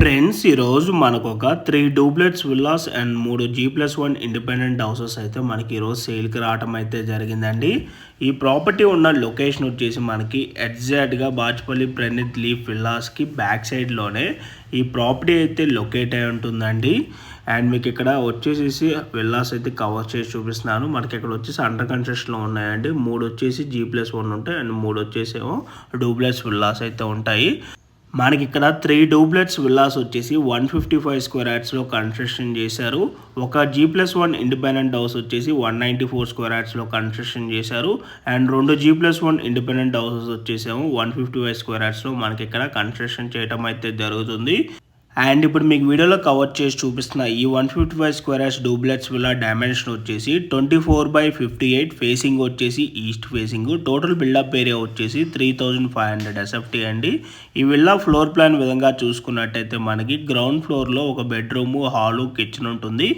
Friends ఈరోజు మనకు ఒక 3 duplex villas and 3 G+1 independent houses అయితే మనకి ఈరోజు సేల్కి రావడం అయితే జరిగిందండి. ఈ ప్రాపర్టీ ఉన్న లొకేషన్ వచ్చేసి మనకి ఎగ్జాక్ట్గా బాచ్పల్లి ప్రణీత్ లీఫ్ విల్లాస్కి బ్యాక్ సైడ్లోనే ఈ ప్రాపర్టీ అయితే లొకేట్ అయి ఉంటుందండి. అండ్ మీకు ఇక్కడ వచ్చేసి విల్లాస్ అయితే కవర్ చేసి చూపిస్తున్నాను. మనకి ఇక్కడ వచ్చేసి అండర్ కన్స్ట్రక్షన్లో ఉన్నాయండి. 3 వచ్చేసి G+1 ఉంటాయి అండ్ 3 వచ్చేసేమో డూప్లెక్స్ విల్లాస్ అయితే ఉంటాయి. మనకి ఇక్కడ 3 డూప్లెక్స్ విల్లాస్ వచ్చేసి 155 స్క్వేర్ యార్డ్స్లో కన్స్ట్రక్షన్ చేశారు. ఒక G+1 ఇండిపెండెంట్ హౌస్ వచ్చేసి 194 స్క్వేర్ యార్డ్స్లో కన్స్ట్రక్షన్ చేశారు. అండ్ 2 G+1 ఇండిపెండెంట్ హౌసెస్ వచ్చేసేమో 155 స్క్వేర్ యార్డ్స్లో మనకి ఇక్కడ కన్స్ట్రక్షన్ చేయడం అయితే జరుగుతుంది. అండ్ ఇప్పుడు మీకు వీడియోలో కవర్ చేసి చూపిస్తున్న ఈ 155 square yards duplex villa dimension వచ్చేసి 24/58, ఫేసింగ్ వచ్చేసి east facing. Total buildup area వచ్చేసి 3500 SFT అండి. ఈ విల్లా ఫ్లోర్ ప్లాన్ విధంగా చూసుకున్నట్టయితే మనకి గ్రౌండ్ ఫ్లోర్లో ఒక బెడ్రూము, హాలు, కిచెన్ ఉంటుంది.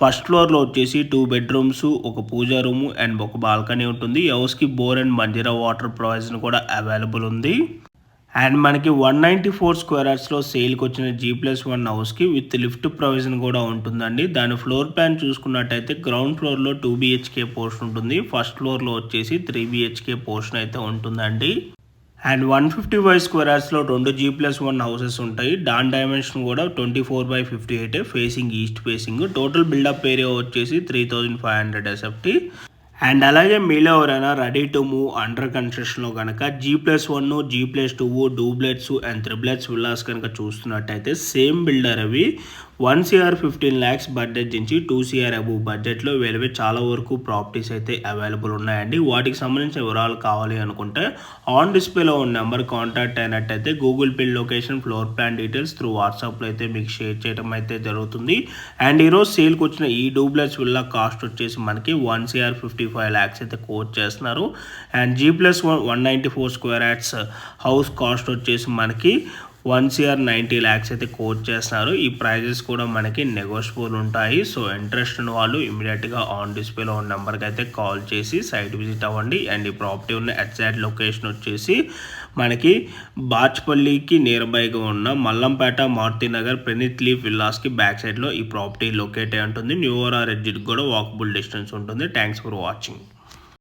ఫస్ట్ ఫ్లోర్లో వచ్చేసి 2 బెడ్రూమ్స్, ఒక పూజా రూము అండ్ ఒక బాల్కనీ ఉంటుంది. హౌస్కి bore and Manjeera water provision కూడా అవైలబుల్ ఉంది. అండ్ మనకి 194 స్క్వేర్ యార్డ్స్లో సేల్కి వచ్చిన G+1 హౌస్కి విత్ లిఫ్ట్ ప్రొవిజన్ కూడా ఉంటుందండి. దాని ఫ్లోర్ ప్లాన్ చూసుకున్నట్టయితే గ్రౌండ్ ఫ్లోర్లో 2 BHK పోర్షన్ ఉంటుంది. ఫస్ట్ ఫ్లోర్లో వచ్చేసి 3 BHK పోర్షన్ అయితే ఉంటుందండి. అండ్ 155 స్క్వేర్ యార్డ్స్లో 2 G+1 హౌసెస్ ఉంటాయి. దాని డైమెన్షన్ కూడా 24/58, facing east facing. Total buildup area వచ్చేసి 3500 SFT. అండ్ అలాగే మీలో ఎవరైనా రెడీ టు మూవ్ అండర్ కన్స్ట్రక్షన్లో కనుక G+1, G+2 duplex and triplex villas కనుక చూస్తున్నట్టయితే సేమ్ బిల్డర్ అవి 1 CR 15 lakhs బడ్జెట్ నుంచి 2 CR అబవ్ బడ్జెట్లో వేరే చాలా వరకు ప్రాపర్టీస్ అయితే అవైలబుల్ ఉన్నాయండి. వాటికి సంబంధించిన వివరాలు కావాలి అనుకుంటే ఆన్ డిస్ప్లేలో ఉన్న నెంబర్ కాంటాక్ట్ అయినట్టయితే Google pay location, floor plan details through వాట్సాప్లో అయితే మీకు షేర్ చేయడం అయితే జరుగుతుంది. అండ్ ఈరోజు సేల్కి వచ్చిన ఈ డూప్లెక్స్ విల్లా కాస్ట్ వచ్చేసి మనకి 1 CR 55 lakhs అయితే కోట్ చేస్తున్నారు. And G+1 194 square yards house cost వచ్చేసి మనకి 1 CR 90 lakhs అయితే కోట్ చేస్తున్నారు. ఈ ప్రైజెస్ కూడా మనకి నెగోషియబుల్ ఉంటాయి. సో ఇంట్రెస్ట్ ఉన్న వాళ్ళు ఇమీడియట్గా ఆన్ డిస్ప్లేలో ఉన్న నెంబర్కి అయితే కాల్ చేసి సైట్ విజిట్ అవ్వండి. అండ్ ఈ ప్రాపర్టీ ఉన్న ఎగ్జాక్ట్ లొకేషన్ వచ్చేసి మనకి బాచ్పల్లికి నియర్ బైగా ఉన్న మల్లంపేట, మారుతినగర్, ప్రణీత్ లీఫ్ విల్లాస్కి బ్యాక్ సైడ్లో ఈ ప్రాపర్టీ లొకేట్ అయి ఉంటుంది. న్యూ ఓవర్ ఎగ్జిట్ కూడా వాకబుల్ డిస్టెన్స్ ఉంటుంది. Thanks for watching.